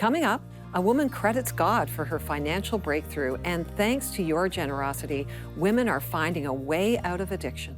Coming up, a woman credits God for her financial breakthrough, and thanks to your generosity, women are finding a way out of addiction.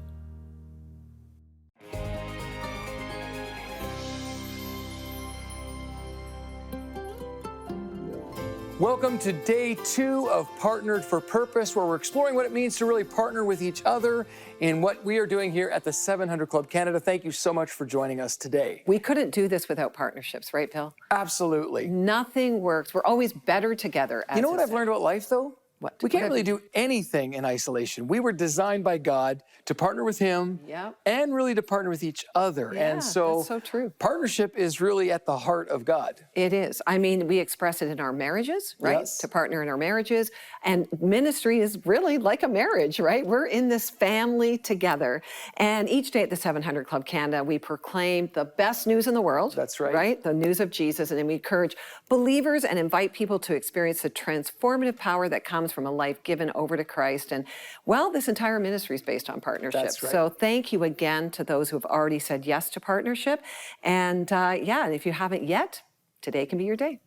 Welcome to day 2 of Partnered for Purpose, where we're exploring what it means to really partner with each other in what we are doing here at the 700 Club Canada. Thank you so much for joining us today. We couldn't do this without partnerships, right, Bill? Absolutely. Nothing works. We're always better together. You know what I've learned about life, though? What? We can't really do anything in isolation. We were designed by God to partner with Him and really to partner with each other. Yeah, and so, that's so true. Partnership is really at the heart of God. It is. I mean, we express it in our marriages, right? Yes. To partner in our marriages. And ministry is really like a marriage, right? We're in this family together. And each day at the 700 Club Canada, we proclaim the best news in the world. That's right. Right? The news of Jesus. And then we encourage believers and invite people to experience the transformative power that comes from a life given over to Christ. And well, this entire ministry is based on partnership. That's right. So thank you again to those who have already said yes to partnership. And and if you haven't yet, today can be your day.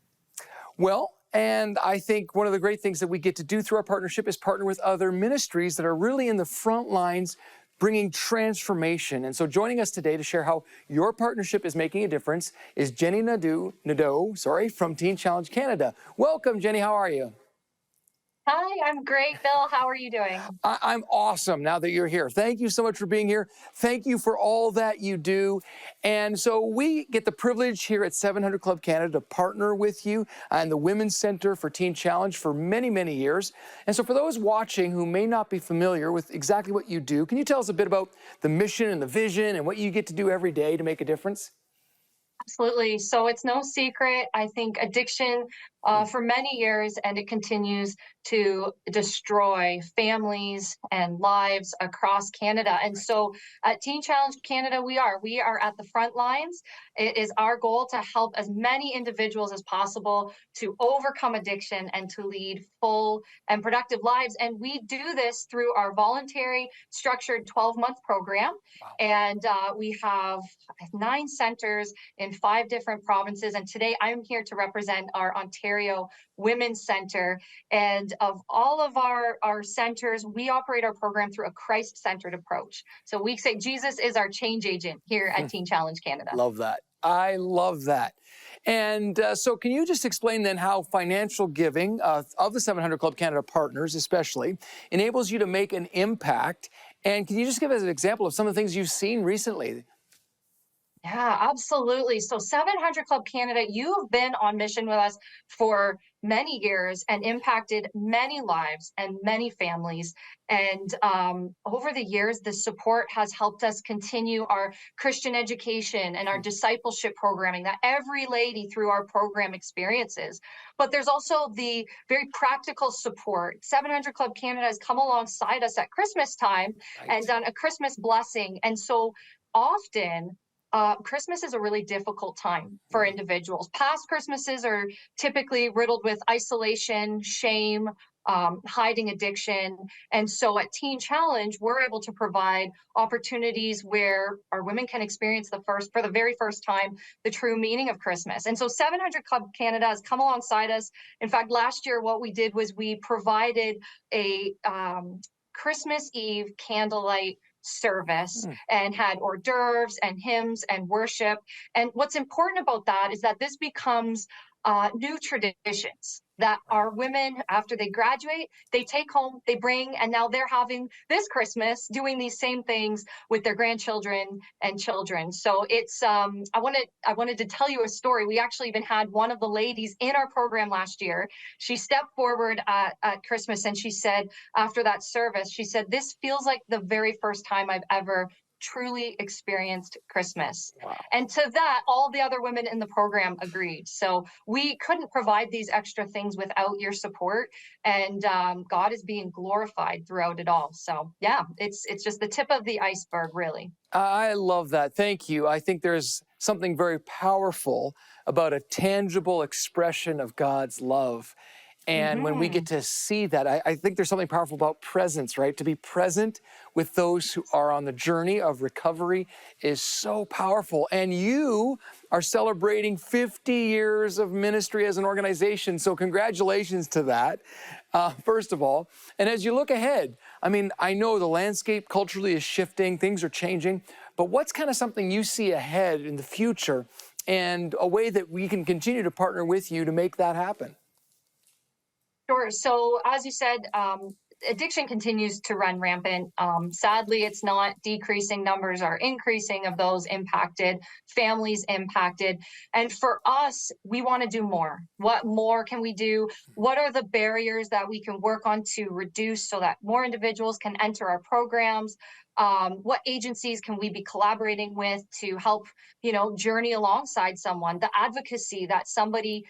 Well, and I think one of the great things that we get to do through our partnership is partner with other ministries that are really in the front lines bringing transformation. And so joining us today to share how your partnership is making a difference is Jenny Nadeau, from Teen Challenge Canada. Welcome, Jenny. How are you? Hi, I'm great, Bill. How are you doing? I'm awesome now that you're here. Thank you so much for being here. Thank you for all that you do. And so we get the privilege here at 700 Club Canada to partner with you and the Women's Center for Teen Challenge for many, many years. And so for those watching who may not be familiar with exactly what you do, can you tell us a bit about the mission and the vision and what you get to do every day to make a difference? Absolutely. So it's no secret. I think addiction for many years, and it continues to destroy families and lives across Canada. And so at Teen Challenge Canada, we are at the front lines. It is our goal to help as many individuals as possible to overcome addiction and to lead full and productive lives. And we do this through our voluntary structured 12-month program. Wow. And we have 9 centers in 5 different provinces. And today I'm here to represent our Ontario Women's Center. And of all of our centers, we operate our program through a Christ-centered approach. So we say Jesus is our change agent here at Teen Challenge Canada. Love that. I love that. And so can you just explain then how financial giving of the 700 Club Canada partners especially enables you to make an impact? And can you just give us an example of some of the things you've seen recently? Yeah, absolutely. So 700 Club Canada, you've been on mission with us for many years and impacted many lives and many families. And over the years, the support has helped us continue our Christian education and our discipleship programming that every lady through our program experiences. But there's also the very practical support. 700 Club Canada has come alongside us at Christmas time and done a Christmas blessing. And so often, Christmas is a really difficult time for individuals. Past Christmases are typically riddled with isolation, shame, hiding addiction. And so at Teen Challenge, we're able to provide opportunities where our women can experience for the very first time, the true meaning of Christmas. And so 700 Club Canada has come alongside us. In fact, last year, what we did was we provided a Christmas Eve candlelight service and had hors d'oeuvres and hymns and worship. And what's important about that is that this becomes new traditions that our women, after they graduate, they take home, they bring, and now they're having this Christmas doing these same things with their grandchildren and children. So it's I wanted to tell you a story. We actually even had one of the ladies in our program last year. She stepped forward at Christmas and she said, after that service, she said, "This feels like the very first time I've ever truly experienced Christmas." Wow. And to that, all the other women in the program agreed. So we couldn't provide these extra things without your support, and God is being glorified throughout it all. So yeah, it's just the tip of the iceberg, really. I love that. Thank you. I think there's something very powerful about a tangible expression of God's love. And when we get to see that, I think there's something powerful about presence, right? To be present with those who are on the journey of recovery is so powerful. And you are celebrating 50 years of ministry as an organization. So congratulations to that, first of all. And as you look ahead, I mean, I know the landscape culturally is shifting, things are changing, but what's kind of something you see ahead in the future and a way that we can continue to partner with you to make that happen? Sure. So as you said, addiction continues to run rampant. Sadly, it's not decreasing. Numbers are increasing of those impacted, families impacted. And for us, we want to do more. What more can we do? What are the barriers that we can work on to reduce so that more individuals can enter our programs? What agencies can we be collaborating with to help, journey alongside someone? The advocacy that somebody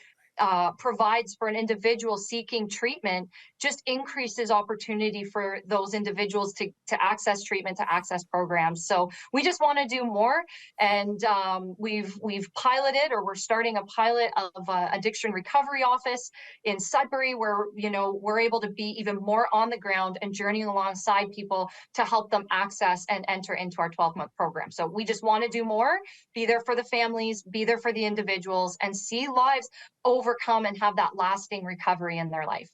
provides for an individual seeking treatment just increases opportunity for those individuals to access treatment, to access programs. So we just want to do more, and we've piloted, or we're starting a pilot of addiction recovery office in Sudbury, where we're able to be even more on the ground and journeying alongside people to help them access and enter into our 12-month program. So we just want to do more, be there for the families, be there for the individuals, and see lives overcome and have that lasting recovery in their life.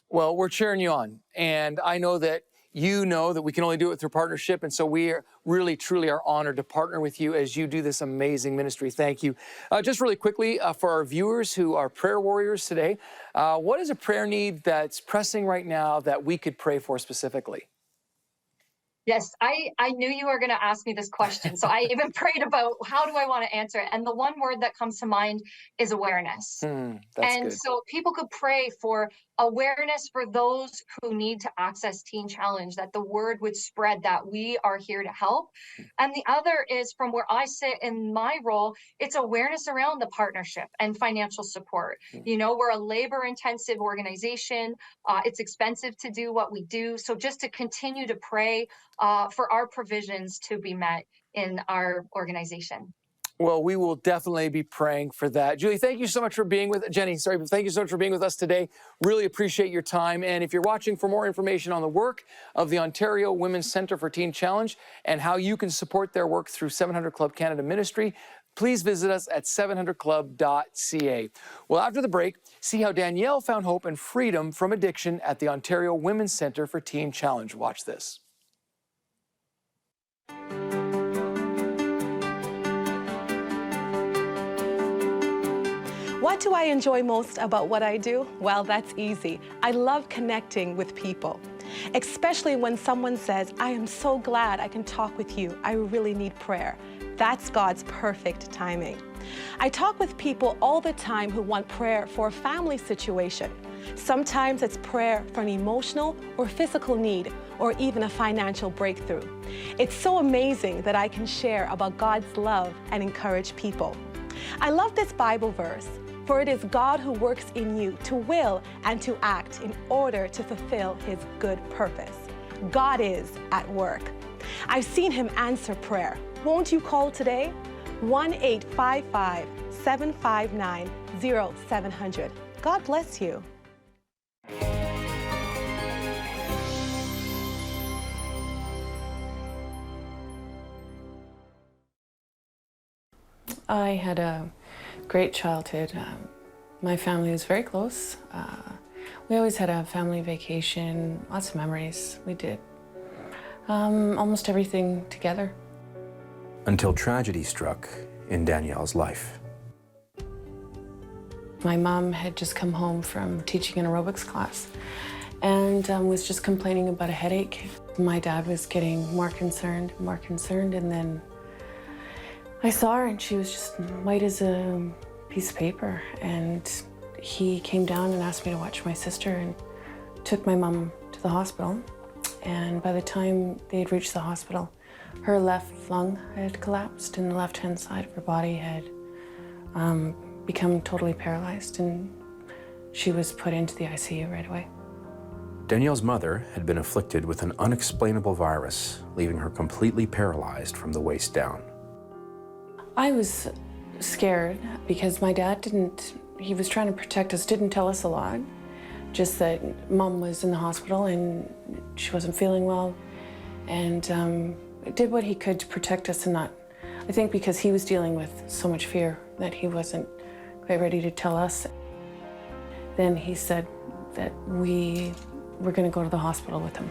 Well, we're cheering you on, and I know that you know that we can only do it through partnership, and so we really, truly are honored to partner with you as you do this amazing ministry. Thank you. Just really quickly, for our viewers who are prayer warriors today, what is a prayer need that's pressing right now that we could pray for specifically? Yes, I knew you were going to ask me this question. So I even prayed about how do I want to answer it. And the one word that comes to mind is awareness. That's And good. so people could pray for awareness for those who need to access Teen Challenge, that the word would spread, that we are here to help. And the other is, from where I sit in my role, it's awareness around the partnership and financial support. We're a labor-intensive organization. It's expensive to do what we do. So just to continue to pray for our provisions to be met in our organization. Well, we will definitely be praying for that. Julie, thank you so much for being with, Jenny, sorry, but thank you so much for being with us today. Really appreciate your time. And if you're watching, for more information on the work of the Ontario Women's Centre for Teen Challenge and how you can support their work through 700 Club Canada Ministry, please visit us at 700club.ca. Well, after the break, see how Danielle found hope and freedom from addiction at the Ontario Women's Centre for Teen Challenge. Watch this. What do I enjoy most about what I do? Well, that's easy. I love connecting with people, especially when someone says, I am so glad I can talk with you. I really need prayer. That's God's perfect timing. I talk with people all the time who want prayer for a family situation. Sometimes it's prayer for an emotional or physical need, or even a financial breakthrough. It's so amazing that I can share about God's love and encourage people. I love this Bible verse. For it is God who works in you to will and to act in order to fulfill his good purpose. God is at work. I've seen him answer prayer. Won't you call today? 1-855-759-0700. God bless you. I had a great childhood. My family was very close. We always had a family vacation, lots of memories. We did almost everything together. Until tragedy struck in Danielle's life. My mom had just come home from teaching an aerobics class and was just complaining about a headache. My dad was getting more concerned, and then I saw her and she was just white as a piece of paper, and he came down and asked me to watch my sister and took my mom to the hospital. And by the time they had reached the hospital, her left lung had collapsed and the left-hand side of her body had become totally paralyzed, and she was put into the ICU right away. Danielle's mother had been afflicted with an unexplainable virus, leaving her completely paralyzed from the waist down. I was scared because my dad he was trying to protect us, didn't tell us a lot. Just that Mom was in the hospital and she wasn't feeling well, and did what he could to protect us and not I think because he was dealing with so much fear that he wasn't quite ready to tell us. Then he said that we were going to go to the hospital with him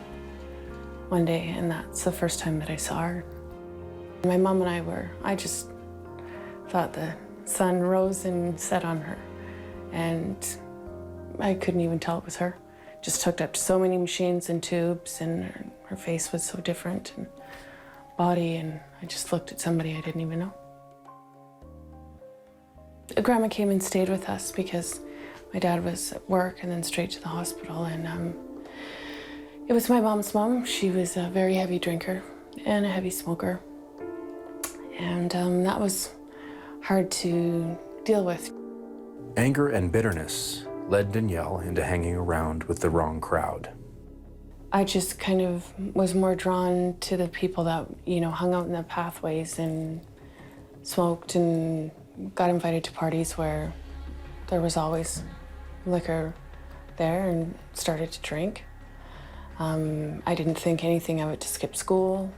one day, and that's the first time that I saw her. My mom and I just thought the sun rose and set on her, and I couldn't even tell it was her. Just hooked up to so many machines and tubes, and her face was so different, and body, and I just looked at somebody I didn't even know. Grandma came and stayed with us because my dad was at work and then straight to the hospital, and it was my mom's mom. She was a very heavy drinker and a heavy smoker, and that was hard to deal with. Anger and bitterness led Danielle into hanging around with the wrong crowd. I just kind of was more drawn to the people that, you know, hung out in the pathways and smoked and got invited to parties where there was always liquor there, and started to drink. I didn't think anything of it to skip school.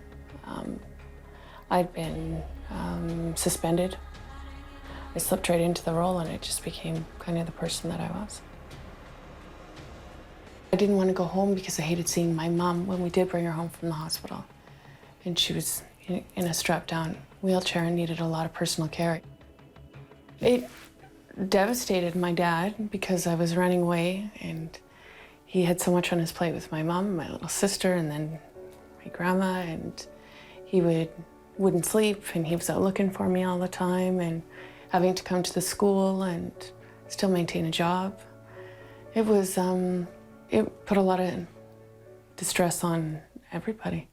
I'd been suspended. I slipped right into the role, and it just became kind of the person that I was. I didn't want to go home because I hated seeing my mom when we did bring her home from the hospital. And she was in a strapped-down wheelchair and needed a lot of personal care. It devastated my dad because I was running away, and he had so much on his plate with my mom, my little sister, and then my grandma, and he wouldn't sleep, and he was out looking for me all the time, and having to come to the school and still maintain a job. It was, it put a lot of distress on everybody.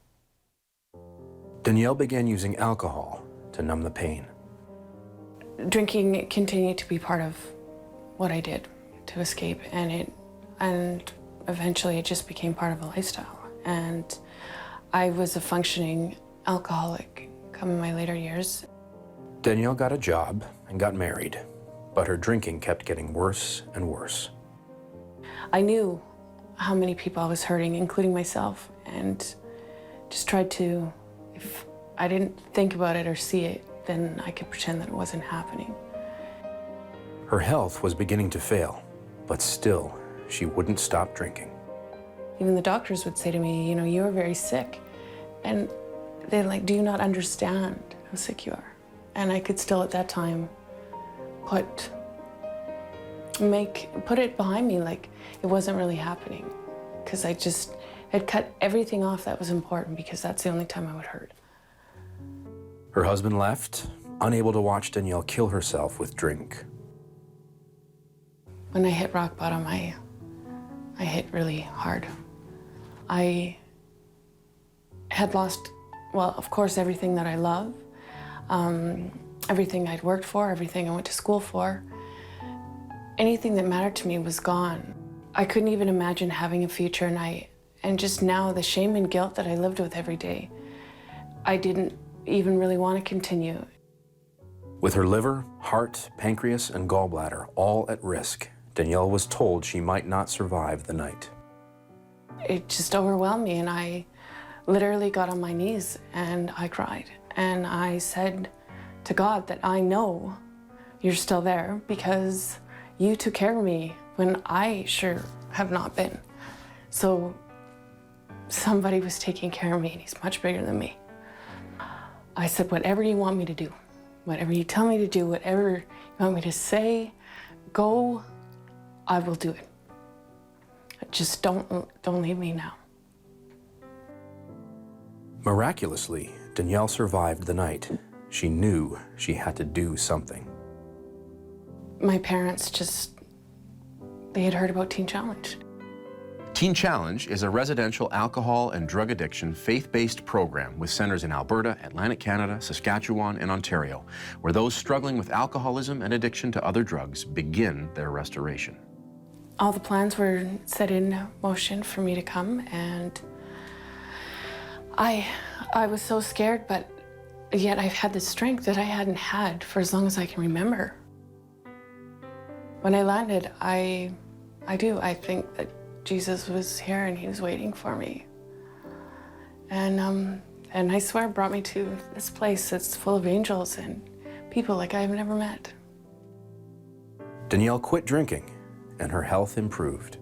Danielle began using alcohol to numb the pain. Drinking continued to be part of what I did to escape, and eventually it just became part of a lifestyle. And I was a functioning alcoholic come in my later years. Danielle got a job and got married, but her drinking kept getting worse and worse. I knew how many people I was hurting, including myself, and just tried to, if I didn't think about it or see it, then I could pretend that it wasn't happening. Her health was beginning to fail, but still, she wouldn't stop drinking. Even the doctors would say to me, you know, you're very sick. And they're like, do you not understand how sick you are? And I could still at that time put it behind me like it wasn't really happening, because I just had cut everything off that was important, because that's the only time I would hurt. Her husband left, unable to watch Danielle kill herself with drink. When I hit rock bottom, I hit really hard. I had lost, well, of course, everything that I love, everything I'd worked for, everything I went to school for. Anything that mattered to me was gone. I couldn't even imagine having a future, and just now the shame and guilt that I lived with every day, I didn't even really want to continue. With her liver, heart, pancreas, and gallbladder all at risk, Danielle was told she might not survive the night. It just overwhelmed me, and I literally got on my knees and I cried. And I said to God that I know you're still there, because you took care of me when I sure have not been. So somebody was taking care of me, and he's much bigger than me. I said, whatever you want me to do, whatever you tell me to do, whatever you want me to say, go, I will do it. Just don't leave me now. Miraculously, Danielle survived the night. She knew she had to do something. My parents they had heard about Teen Challenge. Teen Challenge is a residential alcohol and drug addiction faith-based program with centers in Alberta, Atlantic Canada, Saskatchewan, and Ontario, where those struggling with alcoholism and addiction to other drugs begin their restoration. All the plans were set in motion for me to come, and I was so scared, but yet I've had the strength that I hadn't had for as long as I can remember. When I landed, I think that Jesus was here and he was waiting for me. And And I swear it brought me to this place that's full of angels and people like I've never met. Danielle quit drinking, and her health improved.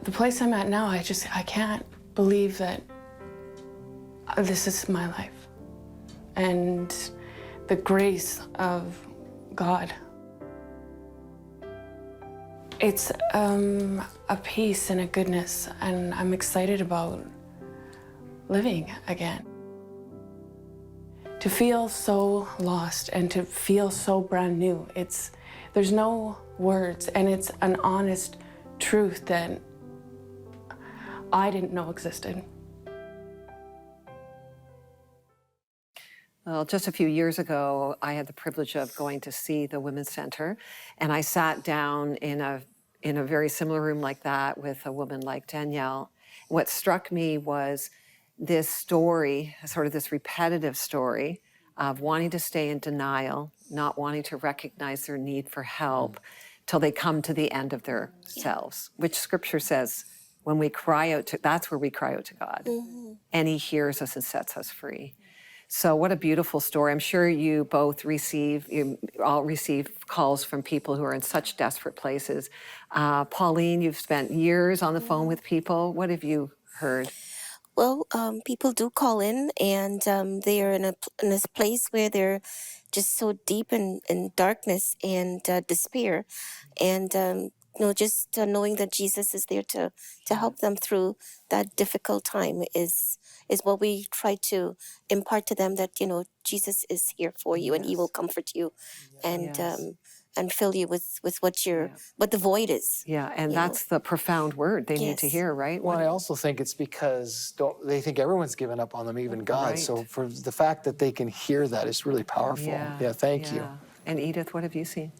The place I'm at now, I can't believe that this is my life. And the grace of God. It's a peace and a goodness, and I'm excited about living again. To feel so lost and to feel so brand new, there's no words, and it's an honest truth that I didn't know existed. Well, just a few years ago, I had the privilege of going to see the Women's Center, and I sat down in a very similar room like that with a woman like Danielle. What struck me was this story, sort of this repetitive story of wanting to stay in denial, not wanting to recognize their need for help till they come to the end of themselves, which Scripture says, when we cry out to, that's where we cry out to God, and He hears us and sets us free. So what a beautiful story. I'm sure you all receive calls from people who are in such desperate places. Pauline, you've spent years on the phone with people. What have you heard? Well, people do call in, and they are in a place where they're just so deep in darkness and despair. And just knowing that Jesus is there to help them through that difficult time is what we try to impart to them, that Jesus is here for you, and He will comfort you, and fill you with what the void is. Yeah, and that's the profound word they need to hear, right? Well, I also think it's because they think everyone's given up on them, even God. Right. So for the fact that they can hear that is really powerful. Yeah, thank you. And Edith, what have you seen?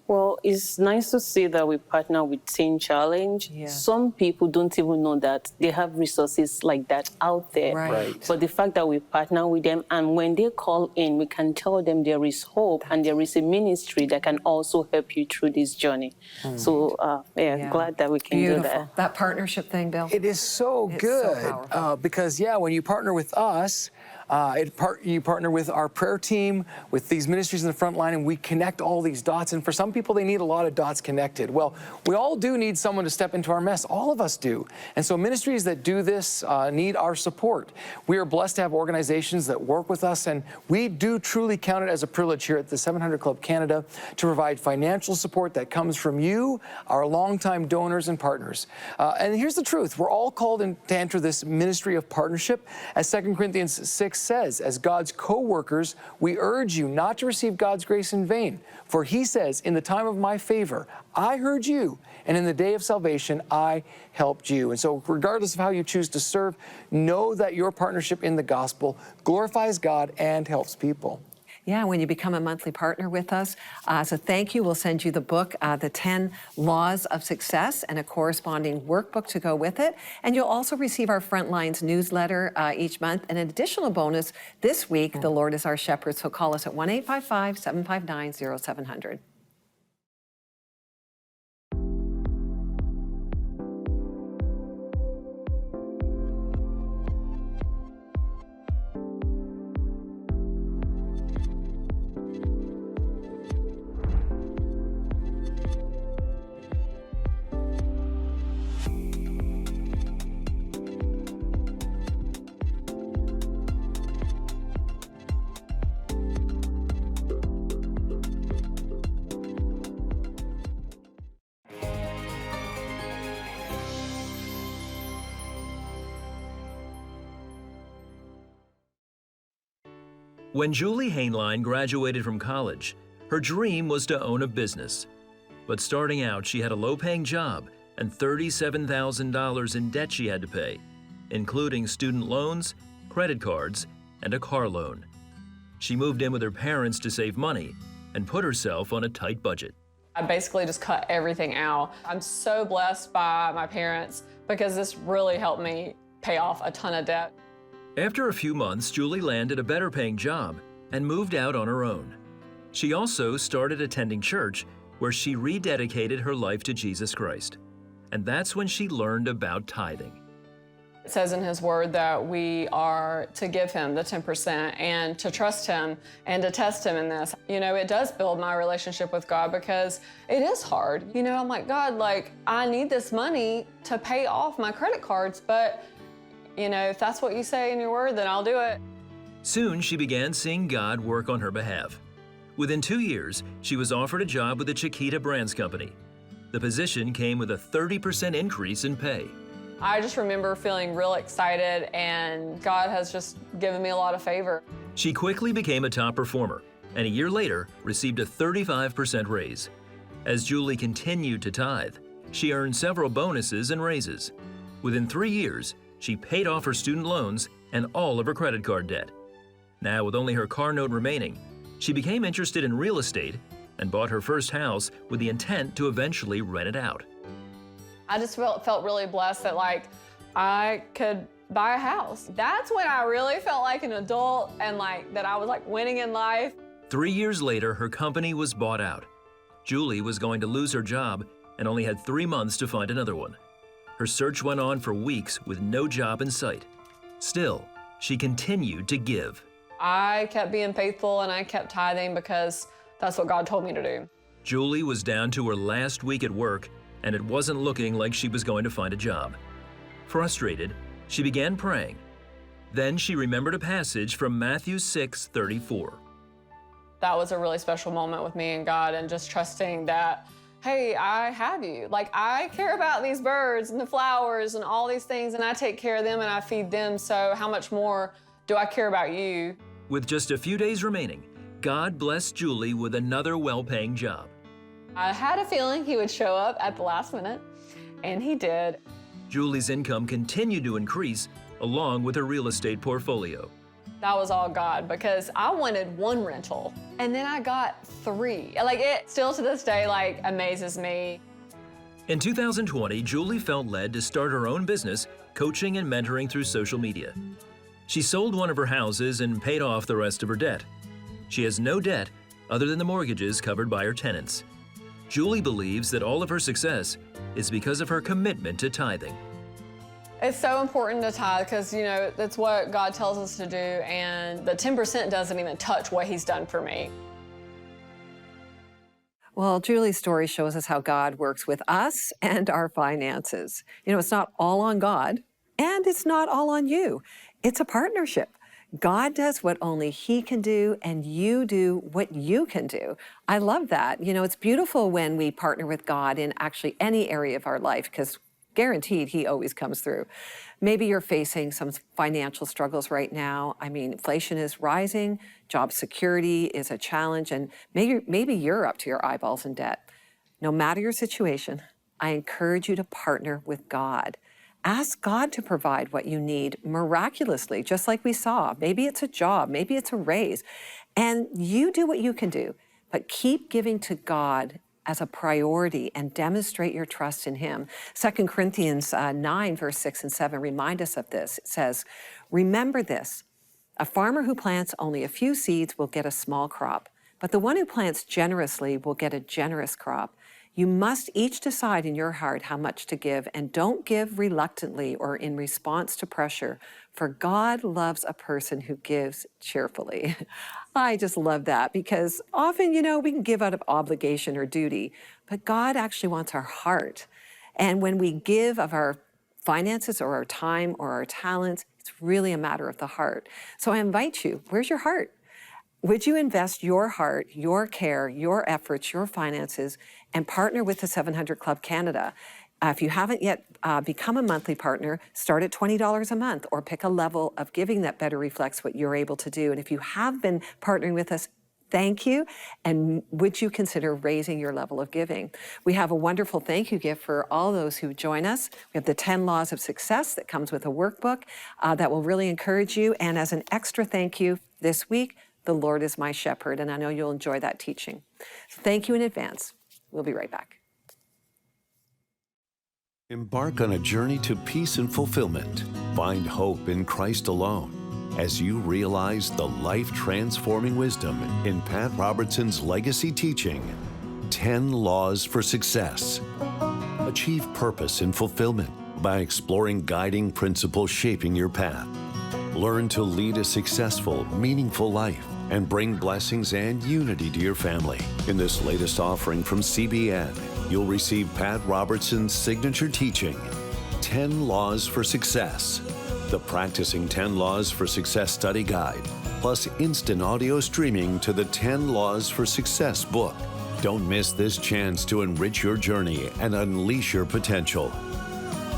Well, it's nice to see that we partner with Teen Challenge. Yeah. Some people don't even know that they have resources like that out there. Right. But the fact that we partner with them, and when they call in, we can tell them there is hope and there is a ministry that can also help you through this journey. So, glad that we can do that. That partnership thing, Bill. It is so It's good so powerful. because, when you partner with us, you partner with our prayer team, with these ministries in the front line, and we connect all these dots. And for some people, they need a lot of dots connected. Well, we all do need someone to step into our mess. All of us do. And so ministries that do this need our support. We are blessed to have organizations that work with us, and we do truly count it as a privilege here at the 700 Club Canada to provide financial support that comes from you, our longtime donors and partners. And here's the truth. We're all called to enter this ministry of partnership. As 2 Corinthians 6 says, as God's co-workers, we urge you not to receive God's grace in vain. For He says, in the time of my favor, I heard you, and in the day of salvation, I helped you. And so regardless of how you choose to serve, know that your partnership in the gospel glorifies God and helps people. Yeah, when you become a monthly partner with us, as a thank you, we'll send you the book, The 10 Laws of Success, and a corresponding workbook to go with it. And you'll also receive our Frontlines newsletter each month. And an additional bonus this week, The Lord is Our Shepherd. So call us at 1-855-759-0700. When Julie Hainline graduated from college, her dream was to own a business. But starting out, she had a low-paying job and $37,000 in debt she had to pay, including student loans, credit cards, and a car loan. She moved in with her parents to save money and put herself on a tight budget. I basically just cut everything out. I'm so blessed by my parents because this really helped me pay off a ton of debt. After a few months, Julie landed a better paying job and moved out on her own. She also started attending church, where she rededicated her life to Jesus Christ. And that's when she learned about tithing. It says in his word that we are to give him the 10% and to trust him and to test him in this. You know, it does build my relationship with God because it is hard. You know, I'm like, God, like, I need this money to pay off my credit cards, but, you know, if that's what you say in your word, then I'll do it. Soon, she began seeing God work on her behalf. Within 2 years, she was offered a job with the Chiquita Brands Company. The position came with a 30% increase in pay. I just remember feeling real excited, and God has just given me a lot of favor. She quickly became a top performer, and a year later received a 35% raise. As Julie continued to tithe, she earned several bonuses and raises. Within 3 years, she paid off her student loans and all of her credit card debt. Now, with only her car note remaining, she became interested in real estate and bought her first house with the intent to eventually rent it out. I just felt really blessed that, like, I could buy a house. That's when I really felt like an adult and, like, that I was, like, winning in life. 3 years later, her company was bought out. Julie was going to lose her job and only had 3 months to find another one. Her search went on for weeks with no job in sight. Still, she continued to give. I kept being faithful and I kept tithing because that's what God told me to do. Julie was down to her last week at work, and it wasn't looking like she was going to find a job. Frustrated, she began praying. Then she remembered a passage from Matthew 6:34. That was a really special moment with me and God, and just trusting that, hey, I have you. Like, I care about these birds and the flowers and all these things, and I take care of them and I feed them, so how much more do I care about you? With just a few days remaining, God blessed Julie with another well-paying job. I had a feeling he would show up at the last minute, and he did. Julie's income continued to increase along with her real estate portfolio. That was all God, because I wanted one rental, and then I got 3. Like, it still to this day, like, amazes me. In 2020, Julie felt led to start her own business, coaching and mentoring through social media. She sold one of her houses and paid off the rest of her debt. She has no debt other than the mortgages covered by her tenants. Julie believes that all of her success is because of her commitment to tithing. It's so important to tithe because, you know, that's what God tells us to do, and the 10% doesn't even touch what he's done for me. Well, Julie's story shows us how God works with us and our finances. You know, it's not all on God, and it's not all on you. It's a partnership. God does what only he can do, and you do what you can do. I love that. You know, it's beautiful when we partner with God in actually any area of our life, because guaranteed he always comes through. Maybe you're facing some financial struggles right now. I mean, inflation is rising, job security is a challenge, and maybe you're up to your eyeballs in debt. No matter your situation, I encourage you to partner with God. Ask God to provide what you need miraculously, just like we saw. Maybe it's a job, maybe it's a raise. And you do what you can do, but keep giving to God as a priority and demonstrate your trust in him. 2 Corinthians 9, verse 6 and 7 remind us of this. It says, remember this, a farmer who plants only a few seeds will get a small crop, but the one who plants generously will get a generous crop. You must each decide in your heart how much to give, and don't give reluctantly or in response to pressure, for God loves a person who gives cheerfully. I just love that, because often, you know, we can give out of obligation or duty, but God actually wants our heart. And when we give of our finances or our time or our talents, it's really a matter of the heart. So I invite you, where's your heart? Would you invest your heart, your care, your efforts, your finances, and partner with the 700 Club Canada? If you haven't yet become a monthly partner, start at $20 a month, or pick a level of giving that better reflects what you're able to do. And if you have been partnering with us, thank you. And would you consider raising your level of giving? We have a wonderful thank you gift for all those who join us. We have the 10 Laws of Success that comes with a workbook that will really encourage you. And as an extra thank you this week, the Lord is my shepherd, and I know you'll enjoy that teaching. Thank you in advance. We'll be right back. Embark on a journey to peace and fulfillment. Find hope in Christ alone as you realize the life-transforming wisdom in Pat Robertson's legacy teaching, 10 Laws for Success. Achieve purpose and fulfillment. by exploring guiding principles shaping your path. Learn to lead a successful, meaningful life and bring blessings and unity to your family. In this latest offering from CBN, you'll receive Pat Robertson's signature teaching, 10 Laws for Success, the Practicing 10 Laws for Success study guide, plus instant audio streaming to the 10 Laws for Success book. Don't miss this chance to enrich your journey and unleash your potential.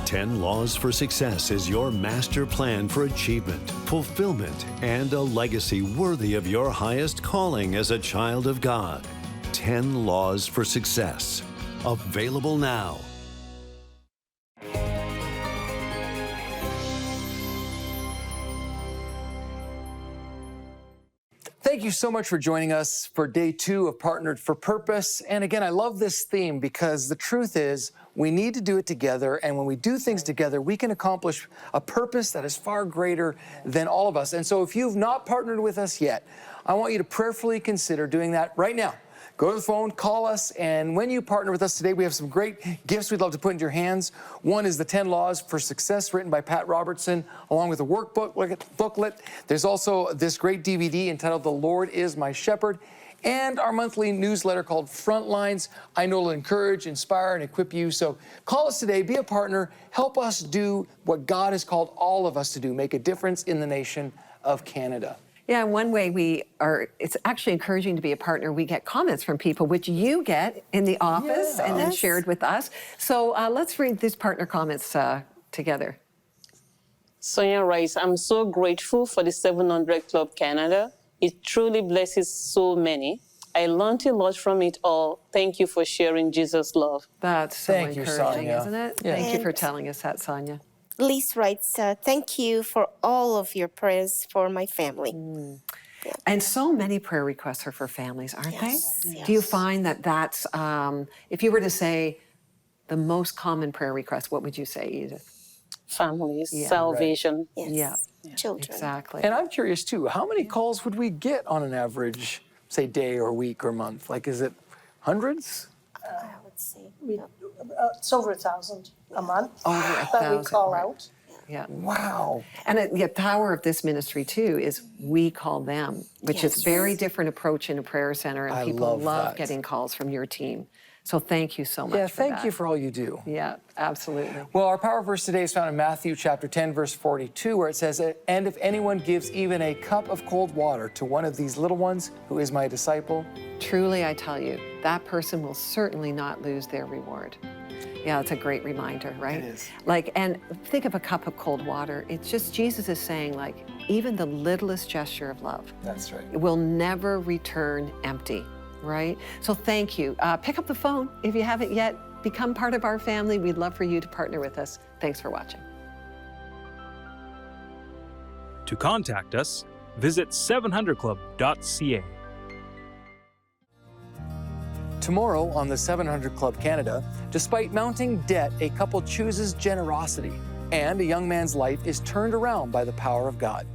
10 Laws for Success is your master plan for achievement, fulfillment, and a legacy worthy of your highest calling as a child of God. 10 Laws for Success. Available now. Thank you so much for joining us for day 2 of Partnered for Purpose. And again, I love this theme because the truth is we need to do it together. And when we do things together, we can accomplish a purpose that is far greater than all of us. And so if you've not partnered with us yet, I want you to prayerfully consider doing that right now. Go to the phone, call us, and when you partner with us today, we have some great gifts we'd love to put into your hands. One is the 10 Laws for Success written by Pat Robertson, along with a workbook booklet. There's also this great DVD entitled The Lord is My Shepherd, and our monthly newsletter called Frontlines. I know it'll encourage, inspire, and equip you. So call us today, be a partner, help us do what God has called all of us to do, make a difference in the nation of Canada. Yeah, one way it's actually encouraging to be a partner. We get comments from people, which you get in the office and then shared with us. So let's read these partner comments together. Sonia writes, I'm so grateful for the 700 Club Canada. It truly blesses so many. I learned a lot from it all. Thank you for sharing Jesus' love. That's so encouraging, isn't it? Yeah. Thank you for telling us that, Sonia. Lise writes, thank you for all of your prayers for my family. And so many prayer requests are for families, aren't they? Yes. Do you find that that's, if you were to say the most common prayer request, what would you say, Edith? Families, Yeah. salvation. Yes. Yeah, Children. exactly. And I'm curious too, how many calls would we get on an average, say, day or week or month? Like, is it hundreds? I would say. It's over 1,000 a month Over that 1,000, we call right. out. Yeah. Wow. And the power of this ministry, too, is we call them, which is a very different approach in a prayer center. And I people love love that. getting calls from your team. So thank you so much Yeah, for thank that. you for all you do. Yeah, absolutely. Well, our power verse today is found in Matthew chapter 10, verse 42, where it says, and if anyone gives even a cup of cold water to one of these little ones who is my disciple, Truly, I tell you, that person will certainly not lose their reward. Yeah, it's a great reminder, right? It is. Like, and think of a cup of cold water. It's just Jesus is saying, like, even the littlest gesture of love that's right. will never return empty, right? So thank you. Pick up the phone if you haven't yet. Become part of our family. We'd love for you to partner with us. Thanks for watching. To contact us, visit 700club.ca. Tomorrow on the 700 Club Canada, despite mounting debt, a couple chooses generosity, and a young man's life is turned around by the power of God.